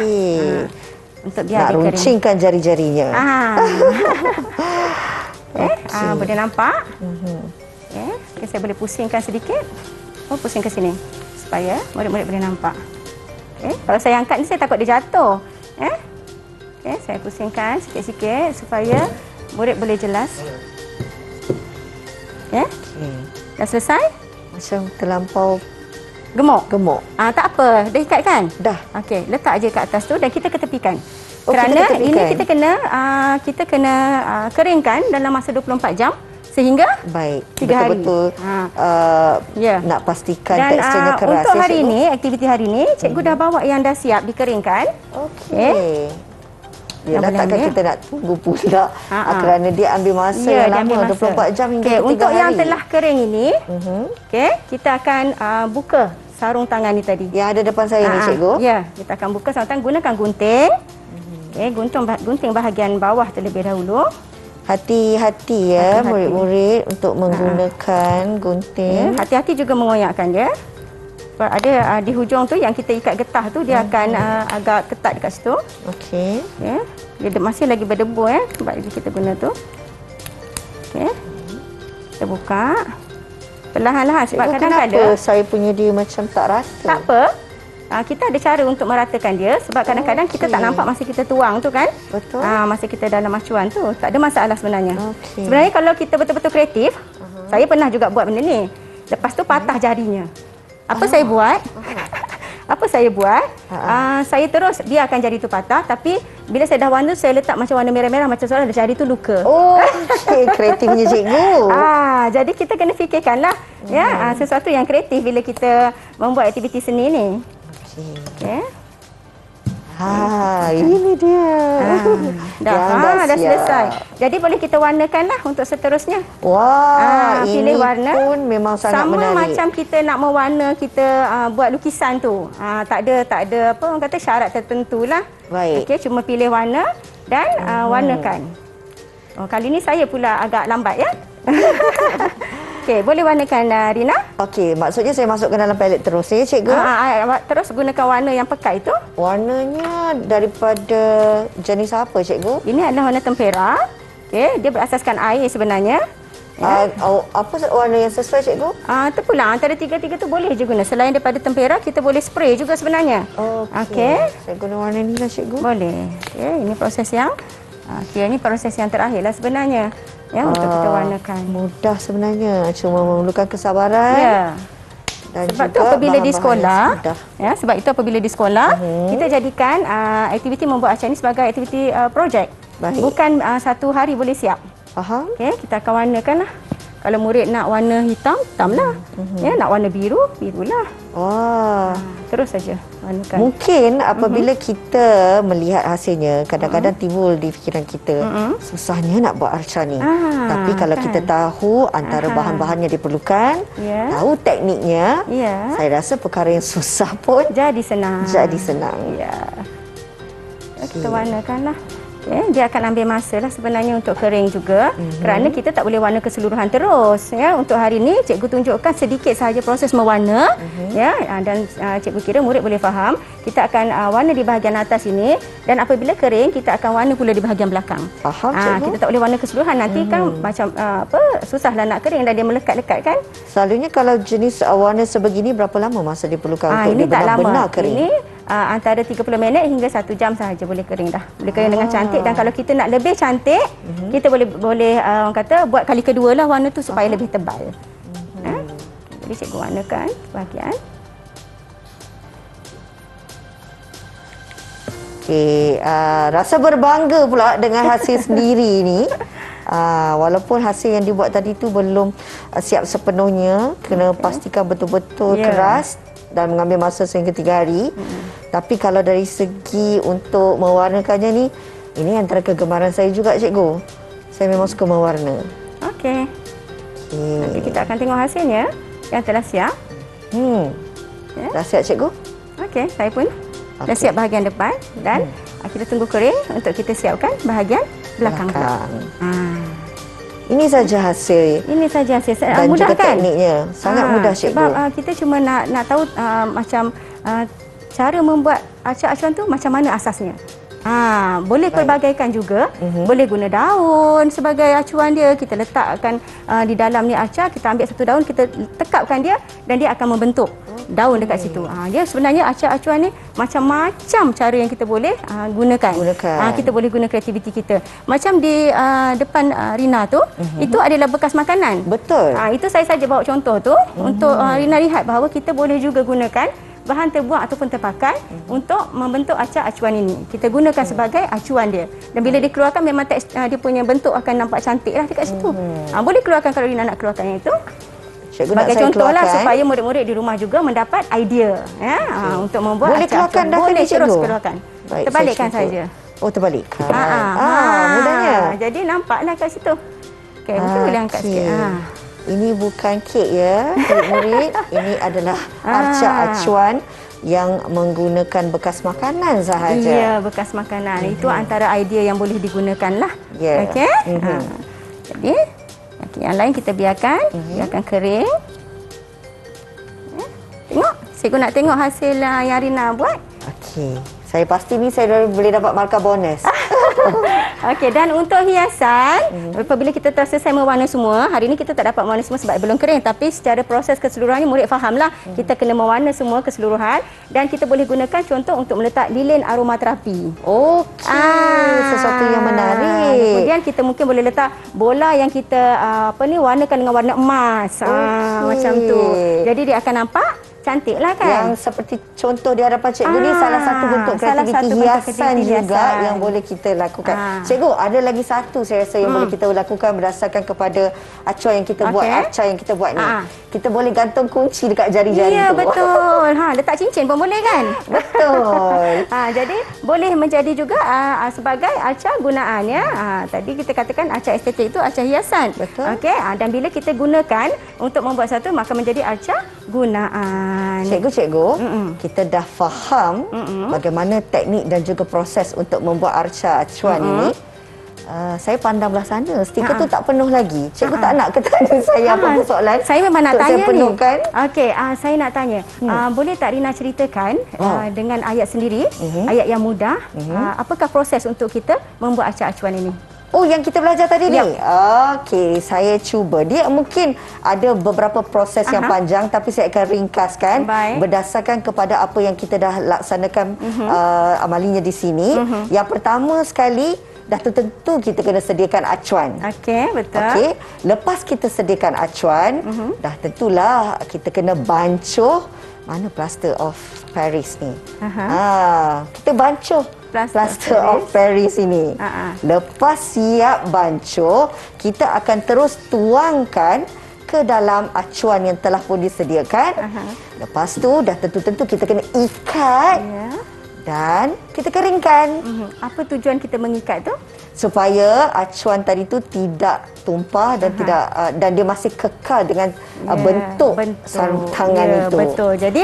Untuk nak biar dia kering. runcingkan jari-jarinya. Boleh nampak? Okay, saya boleh pusingkan sedikit. Pusing ke sini. Supaya murid-murid boleh nampak. Kalau saya angkat ni, saya takut dia jatuh. Saya pusingkan sikit-sikit supaya murid boleh jelas. Dah selesai? Macam terlampau gemuk. Tak apa, dah ikat kan? Dah. Okey, letak je kat atas tu dan kita ketepikan. kita Kerana ketepikan. ini kita kena keringkan dalam masa 24 jam sehingga 3 hari. Betul-betul nak pastikan dan, teksturnya keras. Untuk hari ini, aktiviti hari ini, cikgu dah bawa yang dah siap dikeringkan. Okey. Yalah, takkan kita nak tunggu pula kerana dia ambil masa yang lama, 24 jam hingga 3 hari. Untuk yang telah kering ini, kita akan buka sarung tangan ni tadi. Yang ada depan saya ni cikgu. Ya, kita akan buka sarung tangan, gunakan gunting. Okey, gunting bahagian bawah terlebih dahulu. Hati-hati ya Hati-hati. murid-murid untuk menggunakan gunting. Hati-hati juga mengoyakkan dia. Sebab ada di hujung tu yang kita ikat getah tu dia akan agak ketat dekat situ. Okey. Okey. Dia masih lagi berdebu sebab kita guna tu. Okey. Kita buka. Perlahan-lahan sebab Cikgu, kadang-kadang kenapa saya punya dia macam tak rata? tak apa. Kita ada cara untuk meratakan dia sebab kadang-kadang kita tak nampak masa kita tuang tu kan. Betul. Masa kita dalam acuan tu tak ada masalah sebenarnya. Okey. Sebenarnya kalau kita betul-betul kreatif, saya pernah juga buat benda ni. Lepas tu patah jarinya. Apa saya buat? Apa saya buat? Saya terus dia akan jari tu patah tapi bila saya dah warna saya letak macam warna merah-merah macam seolah jari tu luka. Oh, okey, kreatifnya cikgu. Jadi kita kena fikirkanlah ya sesuatu yang kreatif bila kita membuat aktiviti seni ni. Okey. Ini dia. Dah siap. selesai. Jadi boleh kita warnakanlah untuk seterusnya. Wah, Pilih ini warna. pun memang sangat Sama menarik. macam kita nak mewarna kita buat lukisan tu. Tak ada apa orang kata syarat tertentulah. Baik. Okey, cuma pilih warna dan warnakan. Kali ni saya pula agak lambat ya. Okey, boleh warnakan Rina? Okey, maksudnya saya masukkan dalam palet terus ya, cikgu? Terus gunakan warna yang pekat itu. Warnanya daripada jenis apa, cikgu? Ini adalah warna tempera. Okey, dia berasaskan air sebenarnya. Apa warna yang sesuai, cikgu? Terpulang antara tiga-tiga tu boleh je guna. Selain daripada tempera, kita boleh spray juga sebenarnya. Okey. Saya guna warna ni lah, cikgu. Boleh. Okey, ini proses yang ini proses yang terakhirlah sebenarnya. Ya, untuk kita warnakan. Mudah sebenarnya, cuma memerlukan kesabaran. Ya. Dan Sebab tu juga apabila di bahan-bahan sekolah, yang mudah. ya, sebab itu apabila di sekolah, kita jadikan aktiviti membuat acara ini sebagai aktiviti projek. Baik. Bukan satu hari boleh siap. Faham? Okey, kita akan warnakanlah. Kalau murid nak warna hitam, hitamlah. Ya, nak warna biru, birulah. Wah. Terus saja warnakan. Mungkin apabila kita melihat hasilnya, kadang-kadang timbul di fikiran kita, susahnya nak buat arca ni. Tapi kalau kan. kita tahu antara bahan-bahan yang diperlukan, Ya. tahu tekniknya, Ya. saya rasa perkara yang susah pun Jadi senang. jadi senang. Ya. Kita warnakanlah. Okay, dia akan ambil masa lah sebenarnya untuk kering juga kerana kita tak boleh warna keseluruhan terus ya. Untuk hari ini cikgu tunjukkan sedikit sahaja proses mewarna ya, dan cikgu kira murid boleh faham. Kita akan warna di bahagian atas ini dan apabila kering kita akan warna pula di bahagian belakang. Faham, cikgu? Kita tak boleh warna keseluruhan nanti kan macam susahlah nak kering dan dia melekat-lekat kan. Selalunya kalau jenis warna sebegini berapa lama masa diperlukan untuk Ini dia tak lama. benar-benar kering? Ini antara 30 minit hingga 1 jam sahaja boleh kering dah. Boleh kering dengan cantik dan kalau kita nak lebih cantik, kita boleh orang kata buat kali kedua lah warna tu supaya lebih tebal. Jadi cikgu warnakan sebahagian. Okey, rasa berbangga pula dengan hasil sendiri ni. Walaupun hasil yang dibuat tadi tu belum siap sepenuhnya, kena pastikan betul-betul keras dan mengambil masa sehingga 3 hari. Tapi kalau dari segi untuk mewarnakannya ni, ini antara kegemaran saya juga, cikgu. Saya memang suka mewarna. Okey. Nanti kita akan tengok hasilnya yang telah siap. Ya. Dah siap, cikgu? Okey, saya pun dah siap bahagian depan dan kita tunggu kering untuk kita siapkan bahagian belakang. Ini saja hasil. Ini saja hasil. Dan Mudah juga kan? tekniknya. Sangat mudah, cikgu. Sebab kita cuma nak tahu macam cara membuat acuan-acuan tu macam mana asasnya. Boleh pelbagaikan juga. Boleh guna daun sebagai acuan dia. Kita letakkan di dalam ni arca, kita ambil satu daun, kita tekapkan dia dan dia akan membentuk daun dekat situ. Dia sebenarnya acuan ni macam-macam cara yang kita boleh gunakan. Kita boleh guna kreativiti kita. Macam di depan Rina tu, itu adalah bekas makanan. Betul. Itu saya saja bawa contoh tu untuk Rina lihat bahawa kita boleh juga gunakan bahan terbuang ataupun terpakai untuk membentuk acak acuan ini. Kita gunakan sebagai acuan dia. Dan bila dikeluarkan memang teks, dia punya bentuk akan nampak cantik lah dekat situ. Boleh keluarkan kalau Rina nak keluarkan yang itu. Cikgu Sebagai nak saya contoh lah keluarkan. supaya murid-murid di rumah juga mendapat idea untuk membuat Boleh acak keluarkan acuan. dah Boleh tadi, terus cikgu? keluarkan. Baik, Terbalikkan saya cuba. saja. Oh, terbalikkan. Mudahnya. Mudahnya. Jadi nampaklah kat situ. Okey, mungkin boleh angkat sikit. Ini bukan kek ya, murid-murid. Ini adalah arca acuan yang menggunakan bekas makanan sahaja. Ya, bekas makanan. Itu antara idea yang boleh digunakan lah. Ya. Okey. Jadi, yang lain kita biarkan. Biarkan kering. Tengok. Cikgu nak tengok hasil yang Rina buat. Okey. Saya pasti ni saya boleh dapat markah bonus. Okey, dan untuk hiasan, apabila kita telah selesai mewarna semua, hari ini kita tak dapat mewarna semua sebab belum kering, tapi secara proses keseluruhannya murid fahamlah kita kena mewarna semua keseluruhan dan kita boleh gunakan contoh untuk meletak lilin aromaterapi. Okey, sesuatu yang menarik. Kemudian kita mungkin boleh letak bola yang kita warnakan dengan warna emas. Macam tu. Jadi dia akan nampak cantik lah kan? Yang seperti contoh di hadapan cikgu ni salah satu bentuk kreativiti hiasan juga yang boleh kita lakukan. Cikgu, ada lagi satu saya rasa yang boleh kita lakukan berdasarkan kepada acuan yang kita buat, arca yang kita buat ni. Kita boleh gantung kunci dekat jari-jari tu. Ya, betul. Letak cincin pun boleh kan? Betul. Jadi boleh menjadi juga sebagai arca gunaan ya. Tadi kita katakan arca estetik itu arca hiasan. Betul. Okey, dan bila kita gunakan untuk membuat satu maka menjadi arca gunaan. Cikgu, kita dah faham bagaimana teknik dan juga proses untuk membuat arca acuan ini. Saya pandang belah sana, stiker tu tak penuh lagi. Cikgu tak nak ke tanya saya apa soalan? Saya memang nak tanya saya penuhkan. ni. Okey, saya nak tanya. Boleh tak Rina ceritakan dengan ayat sendiri, ayat yang mudah, apakah proses untuk kita membuat arca acuan ini? Oh, yang kita belajar tadi ni? Yep. Okey, saya cuba. Dia mungkin ada beberapa proses yang panjang tapi saya akan ringkaskan berdasarkan kepada apa yang kita dah laksanakan amalinya di sini. Yang pertama sekali, dah tentu kita kena sediakan acuan. Okey, betul. Okey, lepas kita sediakan acuan, dah tentulah kita kena bancuh mana plaster of Paris ni. Kita bancuh plaster of Paris ini. Lepas siap bancuh, kita akan terus tuangkan ke dalam acuan yang telah pun disediakan. Lepas tu dah tentu-tentu kita kena ikat dan kita keringkan. Apa tujuan kita mengikat tu? Supaya acuan tadi tu tidak tumpah dan tidak dan dia masih kekal dengan bentuk sarung tangan itu. Betul. Jadi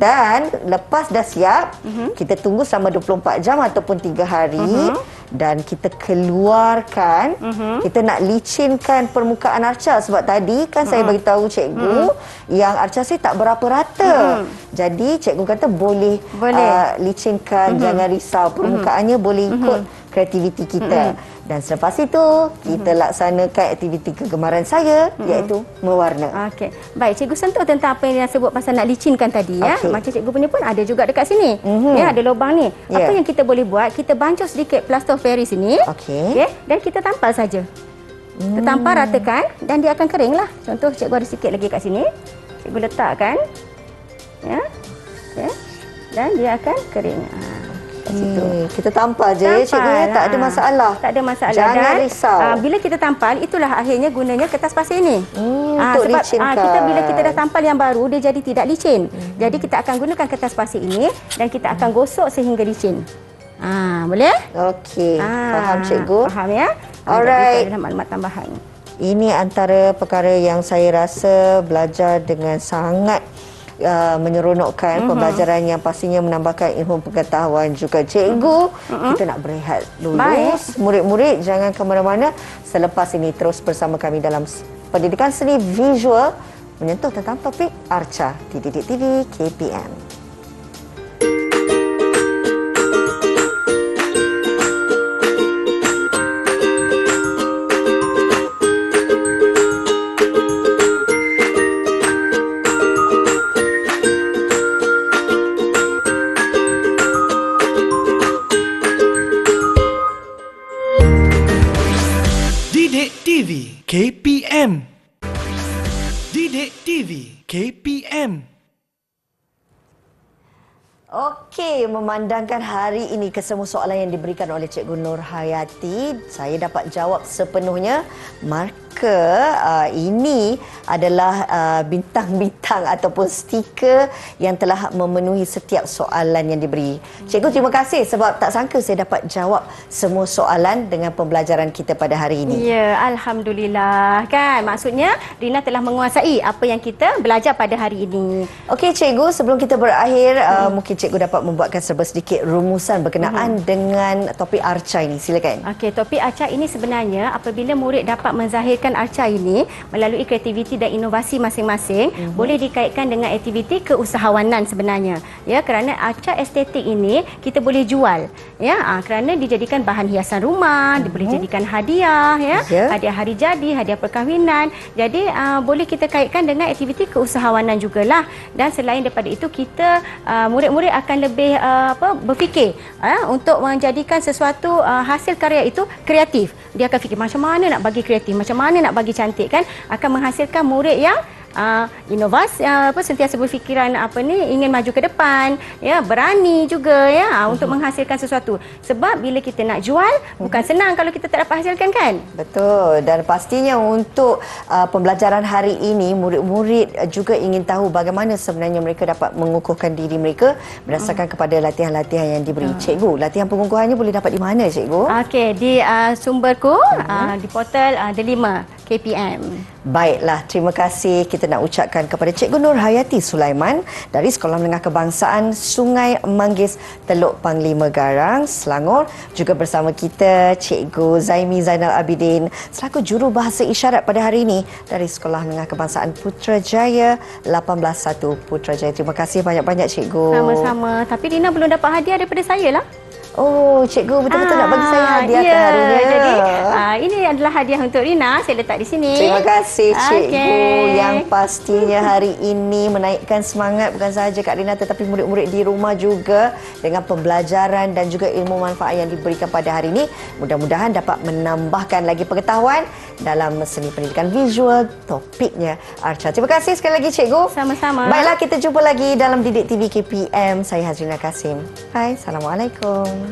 dan lepas dah siap, kita tunggu selama 24 jam ataupun 3 hari dan kita keluarkan. Kita nak licinkan permukaan arca sebab tadi kan saya bagi tahu cikgu yang arca saya tak berapa rata. Jadi cikgu kata boleh. Licinkan, jangan risau, permukaannya boleh ikut kreativiti kita. Dan selepas itu kita laksanakan aktiviti kegemaran saya iaitu mewarna. Okey. Baik, cikgu sentuh tentang apa yang sebut pasal nak licinkan tadi ya. Macam cikgu punya pun ada juga dekat sini. Ya, ada lubang ni. Apa yang kita boleh buat? Kita bancuh sedikit plaster of Paris ini. Okey. Dan kita tampal saja. Kita tampal ratakan dan dia akan kering lah. Contoh cikgu ada sikit lagi kat sini. Cikgu letakkan. Ya. Okey. Dan dia akan kering. Kita tampal je cikgu ya, tak ada masalah. Tak ada masalah. Jangan risau. Bila kita tampal, itulah akhirnya gunanya kertas pasir ni. Untuk sebab licinkan. kita bila kita dah tampal yang baru, dia jadi tidak licin. Jadi kita akan gunakan kertas pasir ini dan kita akan gosok sehingga licin. Boleh? Okey, faham cikgu. Faham ya? Alright. Ada maklumat tambahan. Ini antara perkara yang saya rasa belajar dengan sangat menyeronokkan pembelajaran yang pastinya menambahkan ilmu pengetahuan juga. Cikgu, kita nak berehat dulu. Murid-murid jangan ke mana-mana. Selepas ini terus bersama kami dalam pendidikan seni visual menyentuh tentang topik arca di Didik TV KPM. Didik TV KPM. Didik TV KPM. Okey, memandangkan hari ini kesemua soalan yang diberikan oleh Cikgu Nur Hayati, saya dapat jawab sepenuhnya. Maka ini adalah bintang-bintang ataupun stiker yang telah memenuhi setiap soalan yang diberi. Cikgu, terima kasih sebab tak sangka saya dapat jawab semua soalan dengan pembelajaran kita pada hari ini. Ya, Alhamdulillah kan. Maksudnya Rina telah menguasai apa yang kita belajar pada hari ini. Okey Cikgu, sebelum kita berakhir, mungkin Cikgu dapat membuatkan serba sedikit rumusan berkenaan dengan topik arca ini. Silakan. Okey, topik arca ini sebenarnya apabila murid dapat menzahirkan arca ini melalui kreativiti dan inovasi masing-masing, boleh dikaitkan dengan aktiviti keusahawanan sebenarnya. Ya, kerana arca estetik ini kita boleh jual. Ya, kerana dijadikan bahan hiasan rumah, boleh jadikan hadiah, ya, hadiah hari jadi, hadiah perkahwinan. Jadi boleh kita kaitkan dengan aktiviti keusahawanan jugalah. Dan selain daripada itu, kita murid-murid akan lebih berfikir untuk menjadikan sesuatu hasil karya itu kreatif. Dia akan fikir macam mana nak bagi kreatif, macam mana nak bagi cantik kan, akan menghasilkan murid yang inovasi, sentiasa berfikiran ingin maju ke depan, ya, berani juga ya untuk menghasilkan sesuatu. Sebab bila kita nak jual bukan senang kalau kita tak dapat hasilkan kan. Betul, dan pastinya untuk pembelajaran hari ini murid-murid juga ingin tahu bagaimana sebenarnya mereka dapat mengukuhkan diri mereka berdasarkan kepada latihan-latihan yang diberi. Cikgu, latihan pengukuhannya boleh dapat di mana Cikgu? Okey, di sumberku di portal Delima KPM. Baiklah, terima kasih kita nak ucapkan kepada Cikgu Nur Hayati Sulaiman dari Sekolah Menengah Kebangsaan Sungai Manggis, Teluk Panglima Garang, Selangor. Juga bersama kita Cikgu Zaimi Zainal Abidin selaku juru bahasa isyarat pada hari ini dari Sekolah Menengah Kebangsaan Putrajaya 181 Putrajaya. Terima kasih banyak-banyak Cikgu. Sama-sama. Tapi Rina belum dapat hadiah daripada saya lah. Oh, Cikgu betul-betul nak bagi saya hadiah ya, harinya. Jadi ini adalah hadiah untuk Rina. Saya letak di sini. Terima kasih Cikgu Okey. yang pastinya hari ini menaikkan semangat bukan sahaja Kak Rina tetapi murid-murid di rumah juga dengan pembelajaran dan juga ilmu manfaat yang diberikan pada hari ini. Mudah-mudahan dapat menambahkan lagi pengetahuan dalam seni pendidikan visual topiknya arca. Terima kasih sekali lagi Cikgu. Sama-sama. Baiklah, kita jumpa lagi dalam Didik TV KPM. Saya Hazrina Kasim. Hai, Assalamualaikum.